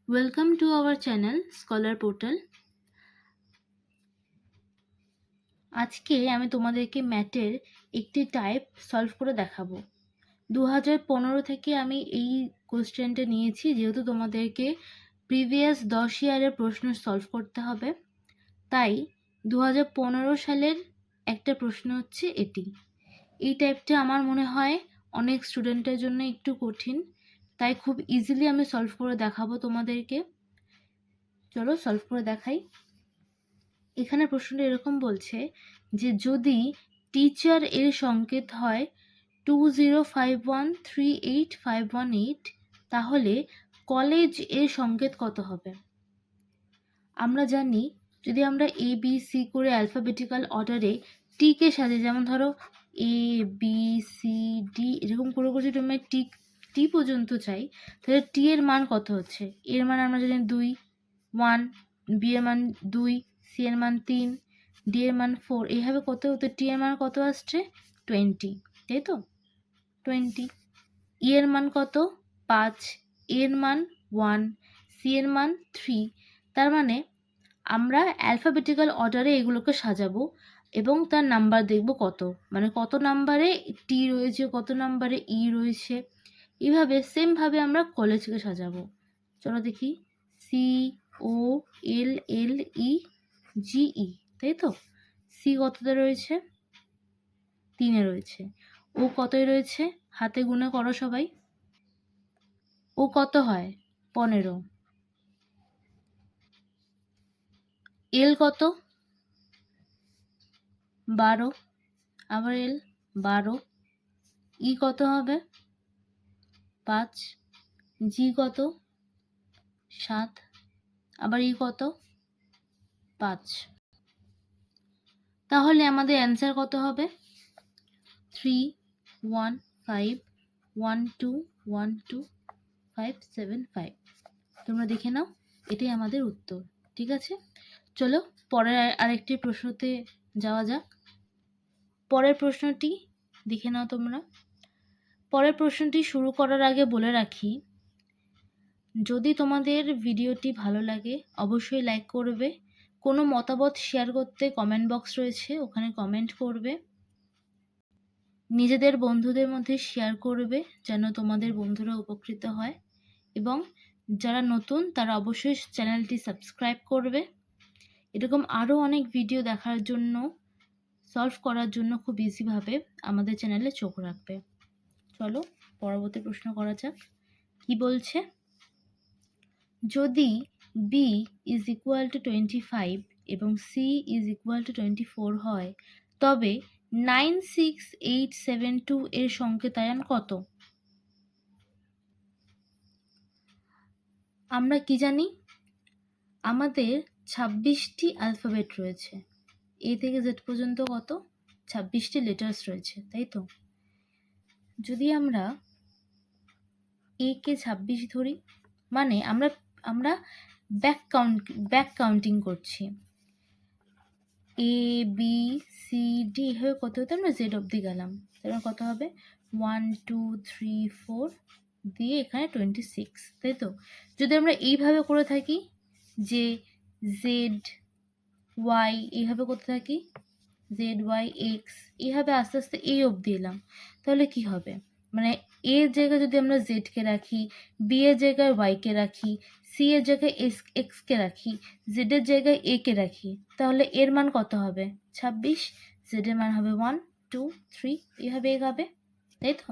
Welcome to our channel scholar portal. আজকে আমি তোমাদেরকে ম্যাথের একটি টাইপ সলভ করে দেখাবো। 2015 থেকে আমি এই কোশ্চেনটা নিয়েছি, যেহেতু তোমাদেরকে প্রিভিয়াস 10 ইয়ারের প্রশ্ন সলভ করতে হবে, তাই 2015 সালের একটা প্রশ্ন হচ্ছে এটি। এই টাইপটা আমার মনে হয় অনেক স্টুডেন্টের জন্য একটু কঠিন, তাই খুব ইজিলি আমি সলভ করে দেখাবো তোমাদেরকে। চলো সলভ করে দেখাই। এখানে প্রশ্নটা এরকম বলছে যে যদি টিচার এর সংকেত হয় 205138 তাহলে কলেজ এর সংকেত কত হবে? আমরা জানি, যদি আমরা এ বি সি করে অ্যালফাবেটিক্যাল অর্ডারে টি কে সাজে, যেমন ধরো এ বি সি ডি এরকম করে করে যদি আমরা টি পর্যন্ত চাই, তাহলে টি এর মান কত হচ্ছে? এর মান আমরা জানি 2, 1, বি এর মান 2, সি এর মান 3, ডি এর মান 4, এইভাবে কত হতো? টি এর মান কত আসছে? 20, তাই তো? 20। ই এর মান কত? 5, এর মান 1, সি এর মান 3। তার মানে আমরা অ্যালফাবেটিক্যাল অর্ডারে এগুলোকে সাজাবো এবং তার নাম্বার দেখব কত, মানে কত নাম্বারে টি রয়েছে, কত নাম্বারে ই রয়েছে। এইভাবে সেমভাবে আমরা কলেজকে সাজাবো। চলো দেখি। সি ও এল এল ই জি ই, তাই তো? সি কততে রয়েছে? 3-এ রয়েছে। ও কতই রয়েছে? হাতে গুনে করো সবাই। ও কত হয়? 15। এল কত? 12। আবার এল 12। ই কত হবে? 5। জি কত? 7। আবার ই কত? 5। তাহলে আমাদের অ্যান্সার কত হবে? 3 1 5 1 2 1 2 5 7 5। তোমরা দেখে নাও, এটাই আমাদের উত্তর। ঠিক আছে, চলো পরের আরেকটি প্রশ্নতে যাওয়া যাক। পরের প্রশ্নটি দেখে নাও তোমরা। পরের প্রশ্নটি শুরু করার আগে বলে রাখি, যদি তোমাদের ভিডিওটি ভালো লাগে অবশ্যই লাইক করবে। কোনো মতামত শেয়ার করতে কমেন্ট বক্স রয়েছে, ওখানে কমেন্ট করবে। নিজেদের বন্ধুদের মধ্যে শেয়ার করবে যেন তোমাদের বন্ধুরা উপকৃত হয়, এবং যারা নতুন তারা অবশ্যই চ্যানেলটি সাবস্ক্রাইব করবে। এরকম আরও অনেক ভিডিও দেখার জন্য, সলভ করার জন্য খুব ইজিভাবে আমাদের চ্যানেলে চোখ রাখবে। চলো পরবর্তী প্রশ্ন করা যাক। কি বলছে? যদি বি ইজ ইকুয়াল টু 25 এবং সি ইজ ইকুয়াল টু 24 হয়, তবে 96872 এর সংকেতায়ন কত? আমরা কি জানি? আমাদের 26টি অ্যালফাবেট রয়েছে। এ থেকে জেড পর্যন্ত কত? 26টি লেটার্স রয়েছে, তাই তো? যদি আমরা এ কে 26 ধরি, মানে আমরা ব্যাক কাউন্টিং করছি। এ বি সি ডি এভাবে কত হতে আমরা জেড অবধি গেলাম, তাহলে কত হবে? 1 2 3 4 দিয়ে এখানে 26, তাই তো? যদি আমরা এইভাবে করে থাকি যে জেড ওয়াই এইভাবে করতে থাকি, জেড ওয়াই এক্স, এইভাবে আস্তে আস্তে এই অবধি এলাম, তাহলে কি হবে? মানে এর জায়গায় যদি আমরা জেডকে রাখি, বি এর জায়গায় ওয়াইকে রাখি, সি এর জায়গায় এক্সকে রাখি, জেড এর জায়গায় এ কে রাখি, তাহলে এর মান কত হবে? 26। জেড এর মান হবে 1 2 3, এইভাবে এগাবে, তাই তো?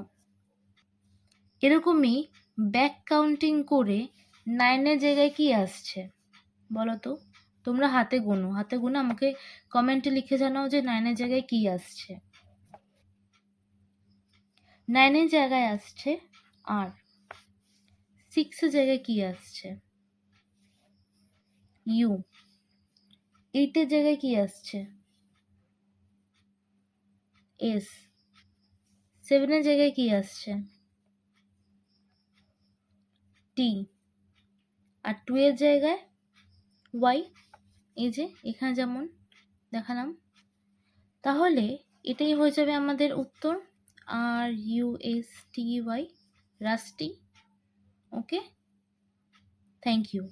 এরকমই ব্যাক কাউন্টিং করে 9-এর জায়গায় কি আসছে বলো তো? তোমরা হাতে গোনো, হাতে গুনে আমাকে কমেন্টে লিখে জানাও যে 9-এর জায়গায় কি আসছে। 9-এর জায়গায় আসছে আর। 6-এর জায়গায় কি আসছে? ইউ। 8-এর জায়গায় কি আসছে? এস। 7-এর জায়গায় কি আসছে? টি। আর 2-এর জায়গায় ওয়াই। এই যে এখানে যেমন দেখালাম। তাহলে এটাই হয়ে যাবে আমাদের উত্তর, R U S T Y, rusty. Okay, thank you.